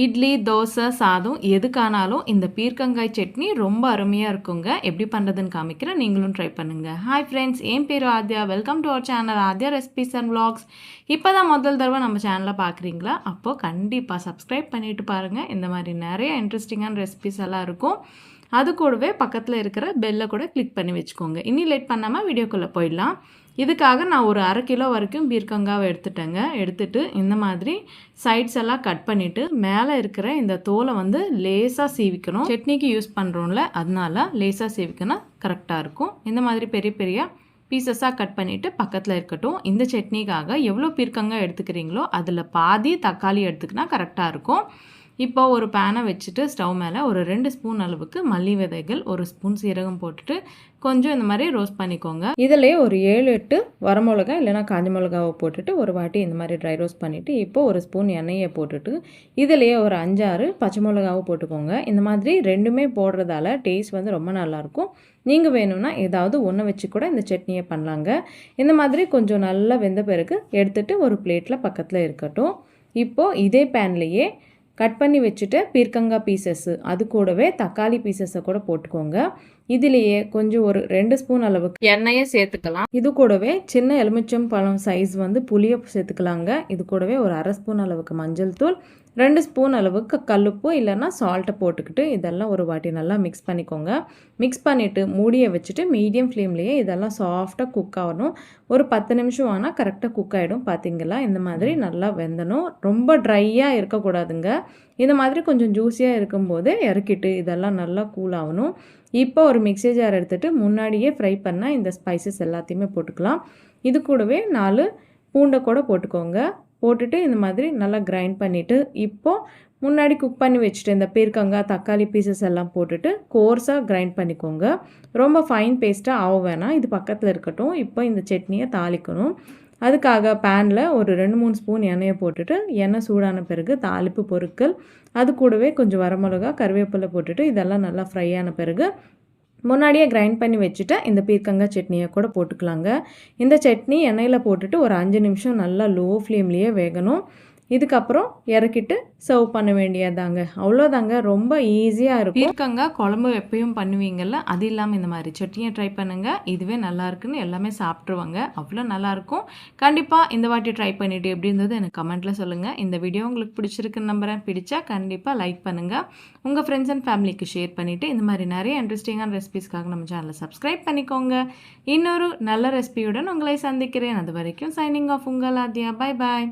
இட்லி, தோசை, சாதம் எதுக்கானாலும் இந்த பீர்க்கங்காய் சட்னி ரொம்ப அருமையாக இருக்குங்க. எப்படி பண்ணுறதுன்னு காமிக்கிறேன், நீங்களும் ட்ரை பண்ணுங்கள். ஹாய் ஃப்ரெண்ட்ஸ், என் பேர் Aadhya. Welcome to our channel Aadhya recipes and vlogs. இப்போ தான் முதல் தடவை நம்ம சேனலை பார்க்குறீங்களா? அப்போது கண்டிப்பாக சப்ஸ்கிரைப் பண்ணிவிட்டு பாருங்கள். இந்த மாதிரி நிறைய இன்ட்ரெஸ்டிங்கான ரெசிபிஸ் எல்லாம் இருக்கும். அது கூடவே பக்கத்தில் இருக்கிற பெல்லை கூட கிளிக் பண்ணி வச்சுக்கோங்க. இனி லேட் பண்ணாமல் வீடியோக்குள்ளே போயிடலாம். இதுக்காக நான் ஒரு 1/2 கிலோ வரைக்கும் பீர்க்கங்காவை எடுத்துட்டு இந்த மாதிரி சைட்ஸ் எல்லாம் கட் பண்ணிவிட்டு மேலே இருக்கிற இந்த தோலை வந்து லேசாக சீவிக்கணும். சட்னிக்கு யூஸ் பண்ணுறோம்ல, அதனால லேசாக சீவிக்கணும், கரெக்டாக இருக்கும். இந்த மாதிரி பெரிய பெரிய பீசஸாக கட் பண்ணிவிட்டு பக்கத்தில் இருக்கட்டும். இந்த சட்னிக்காக எவ்வளோ பீர்க்கங்காய் எடுத்துக்கிறீங்களோ அதில் பாதி தக்காளி எடுத்துக்கினா கரெக்டாக இருக்கும். இப்போ ஒரு பேனை வச்சுட்டு ஸ்டவ் மேலே ஒரு 2 ஸ்பூன் அளவுக்கு மல்லி விதைகள், 1 ஸ்பூன் சீரகம் போட்டுட்டு கொஞ்சம் இந்த மாதிரி ரோஸ்ட் பண்ணிக்கோங்க. இதிலே ஒரு 7-8 வரமிளகா இல்லைனா காஞ்ச மிளகாவை போட்டுட்டு ஒரு வாட்டி இந்த மாதிரி ட்ரை ரோஸ்ட் பண்ணிவிட்டு இப்போ 1 ஸ்பூன் எண்ணெயை போட்டுட்டு இதிலேயே ஒரு 5-6 பச்சை மிளகாவை போட்டுக்கோங்க. இந்த மாதிரி ரெண்டுமே போடுறதால டேஸ்ட் வந்து ரொம்ப நல்லாயிருக்கும். நீங்கள் வேணும்னா ஏதாவது ஒன்று வச்சு கூட இந்த சட்னியை பண்ணலாங்க. இந்த மாதிரி கொஞ்சம் நல்லா வெந்த பிறகு எடுத்துகிட்டு ஒரு பிளேட்டில் பக்கத்தில் இருக்கட்டும். இப்போது இதே பேன்லேயே கட் பண்ணி வச்சுட்டு பீர்க்கங்காய் பீசஸ்ஸு, அது கூடவே தக்காளி பீசஸை கூட போட்டுக்கோங்க. இதுலேயே கொஞ்சம் ஒரு 2 ஸ்பூன் அளவுக்கு எண்ணெயை சேர்த்துக்கலாம். இது கூடவே சின்ன எலுமிச்சம் பழம் சைஸ் வந்து புளியை சேர்த்துக்கலாங்க. இது கூடவே ஒரு 1/2 ஸ்பூன் அளவுக்கு மஞ்சள் தூள், 2 ஸ்பூன் அளவுக்கு கல்லுப்பு இல்லைன்னா சால்ட்டை போட்டுக்கிட்டு இதெல்லாம் ஒரு வாட்டி நல்லா மிக்ஸ் பண்ணிக்கோங்க. மிக்ஸ் பண்ணிவிட்டு மூடியை வச்சுட்டு மீடியம் ஃப்ளேம்லேயே இதெல்லாம் சாஃப்டாக குக் ஆகணும். ஒரு 10 நிமிஷம் ஆனால் கரெக்டாக குக் ஆகிடும். பார்த்தீங்களா, இந்த மாதிரி நல்லா வெந்தணும். ரொம்ப ட்ரையாக இருக்கக்கூடாதுங்க. இந்த மாதிரி கொஞ்சம் ஜூஸியாக இருக்கும்போது இறக்கிட்டு இதெல்லாம் நல்லா கூல் ஆகணும். இப்போ ஒரு மிக்ஸி ஜார் எடுத்துகிட்டு முன்னாடியே ஃப்ரை பண்ண இந்த ஸ்பைசஸ் எல்லாத்தையுமே போட்டுக்கலாம். இது கூடவே 4 பூண்டை கூட போட்டுக்கோங்க. போட்டுட்டு இந்த மாதிரி நல்லா கிரைண்ட் பண்ணிவிட்டு இப்போது முன்னாடி குக் பண்ணி வச்சுட்டு இந்த பீர்க்கங்காய் தக்காளி பீசஸ் எல்லாம் போட்டுட்டு கோர்ஸாக கிரைண்ட் பண்ணிக்கோங்க. ரொம்ப ஃபைன் பேஸ்ட்டாக ஆக வேணாம், இது பக்கத்தில் இருக்கட்டும். இப்போ இந்த சட்னியை தாளிக்கணும். அதுக்காக பேனில் ஒரு 2-3 ஸ்பூன் எண்ணெயை போட்டுட்டு எண்ணெய் சூடான பிறகு தாளிப்பு பொருட்கள், அது கூடவே கொஞ்சம் வரமிளகா கருவேப்பிலை போட்டுட்டு இதெல்லாம் நல்லா ஃப்ரை ஆன பிறகு முன்னாடியே கிரைண்ட் பண்ணி வச்சுட்டு இந்த பீர்க்கங்காய் சட்னியை கூட போட்டுக்கலாங்க. இந்த சட்னி எண்ணெயில் போட்டுட்டு ஒரு 5 நிமிஷம் நல்லா லோ ஃப்ளேம்லேயே வேகணும். இதுக்கப்புறம் இறக்கிட்டு சர்வ் பண்ண வேண்டியதாங்க. அவ்வளோதாங்க, ரொம்ப ஈஸியாக இருக்கும். பீர்க்கங்காய் குழம்பு எப்பயும் பண்ணுவீங்கள்ல, அது இல்லாமல் இந்த மாதிரி சட்னியை ட்ரை பண்ணுங்கள். இதுவே நல்லா இருக்குன்னு எல்லாமே சாப்பிட்ருவாங்க. அவ்வளோ நல்லாயிருக்கும். கண்டிப்பாக இந்த வாட்டி ட்ரை பண்ணிவிட்டு எப்படி இருந்தது எனக்கு கமெண்ட்டில் சொல்லுங்கள். இந்த வீடியோ உங்களுக்கு பிடிச்சிருக்குன்னு நம்புகிறேன். பிடிச்சா கண்டிப்பாக லைக் பண்ணுங்கள். உங்கள் ஃப்ரெண்ட்ஸ் அண்ட் ஃபேமிலிக்கு ஷேர் பண்ணிவிட்டு இந்த மாதிரி நிறைய இன்ட்ரெஸ்டிங்கான ரெசிபிஸ்க்காக நம்ம சேனலை சப்ஸ்கிரைப் பண்ணிக்கோங்க. இன்னொரு நல்ல ரெசிபியுடன் உங்களை சந்திக்கிறேன். அது வரைக்கும் சைனிங் ஆஃப் உங்கள் ஆத்யா. Bye bye.